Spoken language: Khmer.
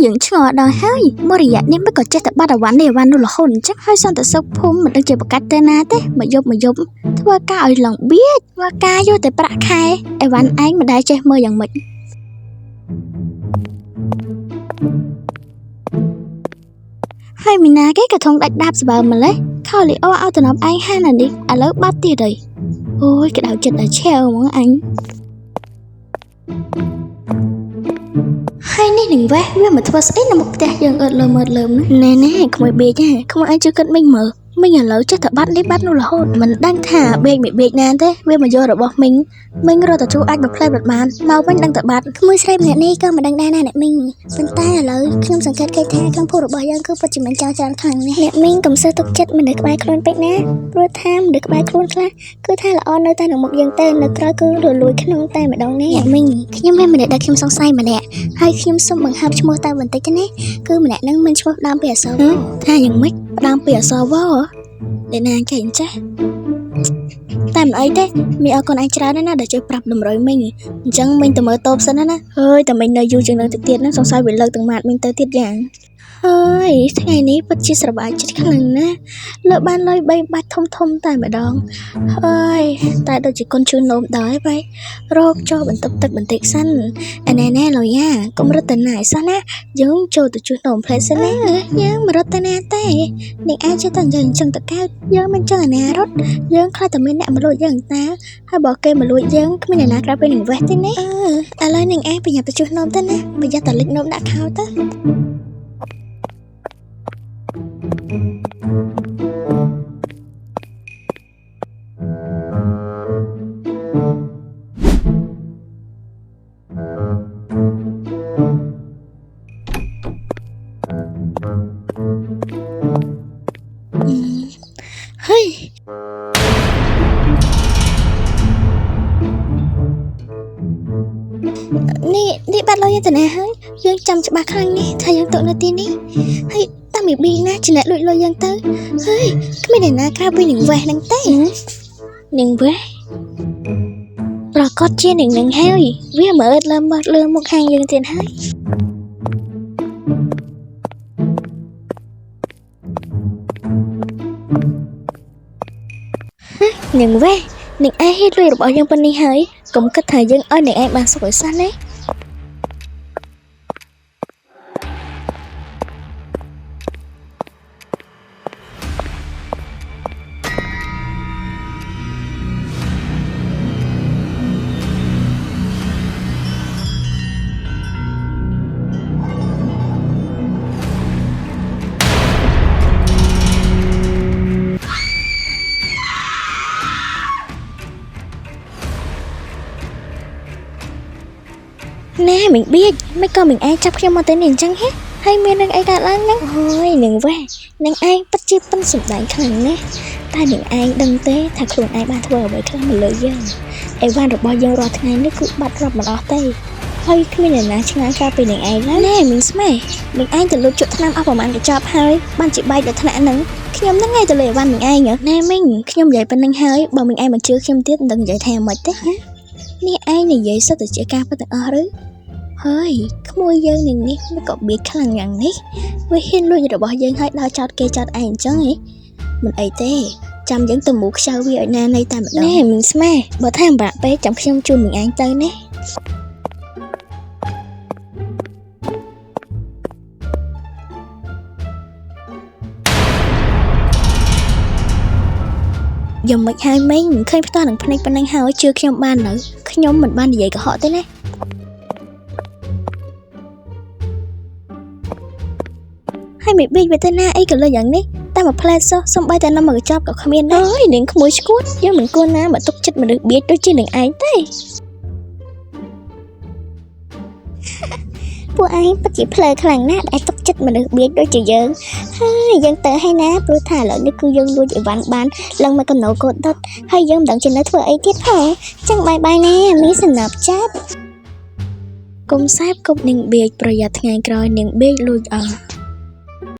យើងឆ្ងល់ដល់ហើយមករយៈនេះមិនក៏ចេះតែបាត់អាវ៉ាន់នេះអាវ៉ាន់នោះរហូតអញ្ចឹងហើយសន្តិសុខភូមិមិនដឹងជាប្រកាសទៅណាទេមកយប់ធ្វើការឲ្យឡងបៀតធ្វើការយកតែប្រាក់ខែអីវ៉ាន់ឯងមិនដែលចេះមើលយ៉ាងម៉េចហើយមីណាគេក៏ធំដាច់ដាបស្បើម្លេះខោលីអូឲ្យតំណប់ឯងហាននេះឥឡូវបាត់ទៀតហើយអូយក្តៅចិត្តដល់ឆេវហ្មងអញហើយនេះនឹងវ៉េះវាមកធ្វើស្អីនៅមុខផ្ទះយើងអត់លើមើលលើមណែក្មួយបេកហ่าក្មួយឯងជួយគិតមិញមើលមិញឥឡូវចេះតែបាត់នេះបាត់នោះរហូតមិនដឹងថាបេកមិនបេកណាទេវាមកយករបស់មិញរត់ទៅជួអាចមកផ្លែបាត់បានមកវិញដឹងតែបាត់ក្មួយស្រីម្នាក់នេះក៏មិនដឹងដែរណាអ្នកមិញប៉ុន្តែឥឡូវខ្ញុំសង្កេតឃើញថាខាងភូរបស់យើងគឺពិតជាមិនចោលច្រើនខ្លាំងណាស់អ្នកមិញកុំសើទុកចិត្តមនុស្សក្បែរខ្លួនពេកណាព្រោះថាមនុស្សក្បែរខ្លួនខ្លះគឺថាល្អនៅតែក្នុងមុខយើងទៅនៅក្រៅគឺរលួយក្នុងតែម្ដងនេះអ្នកមិញខ្ញុំមានម្នាក់ដែលខ្ញុំសង្ស័យម្នាក់ហើយខ្ញុំសូមបង្ហើបឈ្មោះតែបន្តិចទេណាគឺម្នាក់នឹងមានឈ្មោះដើមពីអក្សរវថាយ៉ាងម៉េចដើមពីអក្សរវអ្នកណាចេះចេះតែមិនអីទេមានអរគុណឯងច្រើនណាស់ដែលជួយប្រាប់តម្រុយមិញអញ្ចឹងមិញទៅមើលតូបសិនណាហើយតែមិញនៅយូរជាងនឹងទៅទៀតណាសង្ស័យវាលើកទាំងម៉ាត់មិញទៅទៀតយ៉ាងហើយថ្ងៃនេះពិតជាស្របាយចិត្តខ្លាំងណាស់លើបានលុយ3បាច់ធំតែម្ដងហើយតែដូចជាគុណជូននោមដែរបែរោគចូលបន្ទប់ទឹកបន្តិចសិនអាណែលុយយ៉ាកុំរត់ទៅណាសោះណាយើងចូលទៅជួសនោមផ្លែសិនណាយើងមិនរត់ទៅណាទេអ្នកអាចចេះតែយើងអញ្ចឹងតកែយើងមិនចឹងអាណារត់យើងខ្លាចតែមានអ្នកមកលួចយើងតាហើយបើគេមកលួចយើងគ្មានអ្នកណាក្រៅពីនឹងវេះទេណាឥឡូវនឹងឯងប្រញាប់ទៅជួសនោមទៅណាប្រយ័ត្នតែលិចនោមដាក់ខោទៅហើយនេះបាត់លុយទៅណាហើយយើងចាំច្បាស់ខ្លាំងនេះថាយើងតនៅទីនេះហើយតាមីប៊ីណាជាអ្នកលួចលុយយើងទៅហើយគ្មានអ្នកណាក្រៅពីនឹងវេះហ្នឹងទេនឹងវេះប្រកាសជានឹងហើយវាមើលលើមុខខាងយើងទៀតហើយនឹងវេះនឹងឯងហេតុលុយរបស់យើងប៉ុណ្នេះហើយកុំគិតថាយើងឲ្យនឹងឯងបានសុខឲ្យសោះណាណែមិញបៀកមិនក៏មិញឯងចាប់ខ្ញុំមកទៅនេះអញ្ចឹងហ៎ហើយមាននឹងអីកើតឡើងហ្នឹងអូយនឹងវ៉េនឹងឯងពិតជាប៉ិនសម្ដែងខ្លាំងណាស់តែនឹងឯងដឹងទេថាខ្លួនឯងបានធ្វើអ្វីខ្លះមកលើយើងអីវ៉ាន់របស់យើងរាល់ថ្ងៃនេះគឺបាត់រាប់មិនអស់ទេហើយគ្មានអ្នកណាឆ្ងាយក្រៅពីនឹងឯងឡើយណែមិញស្មេមិញឯងទៅលុបជក់ថ្នាំអស់ប្រហែលកញ្ចប់ហើយបានជាបែកដល់ថ្នាក់ហ្នឹងខ្ញុំហ្នឹងឯងទៅលើអីវ៉ាន់មិញឯងណែមិញខ្ញុំនិយាយប៉ុណ្្នឹងហើយបើមិញឯងមិនជឿខ្ញុំទៀតមិនដឹងនិយាយថាម៉េចទេនេះឯងនិយាយសិតតែជាការពិតទាំងអស់ឬហើយក្មួយយើងនឹងនេះវាក៏បៀកខ្លាំងយ៉ាងនេះវាហ៊ានលួចរបស់យើងឲ្យដល់ចោតគេចោតឯងអញ្ចឹងហ៎មិនអីទេចាំយើងទៅមូខ្ចៅវាឲ្យណានៃតែម្ដងណែមិញស្មែបើថាអំបាក់ពេកចាំខ្ញុំជូនមិញឯងទៅណាយ៉ាងមិនហើយមិញឃើញផ្ទាល់នឹងភ្នែកប៉ុណ្ណឹងហើយជឿខ្ញុំបាននៅខ្ញុំមិនបាននិយាយកុហកទេណាហើយមិនប៊ីកវាទៅណាអីក៏លើយ៉ាងនេះតែមកផ្លែសោះសំបីតែនំមកកញ្ចប់ក៏គ្មានដែរអើយនាងក្មួយឈួតយើងមិនគួរណាមកទុកចិត្តមនុស្សបៀកដូចជានឹងឯងទេពួកឯងពិតជាភ្លើខ្លាំងណាស់ដែលទុកចិត្តមនុស្សបៀកដូចជាយើងហើយយើងទៅហើយណាព្រោះថាឥឡូវនេះគឺយើងលួចអីវ៉ាន់បានឡើងមកកំណោកូដដុតហើយយើងមិនដឹងជានៅធ្វើអីទៀតផងចឹងបាយណាមានសំណាប់ចិត្តគុំសែបគប់នាងបៀកប្រយ័ត្នថ្ងៃក្រោយនាងបៀកលួចអស់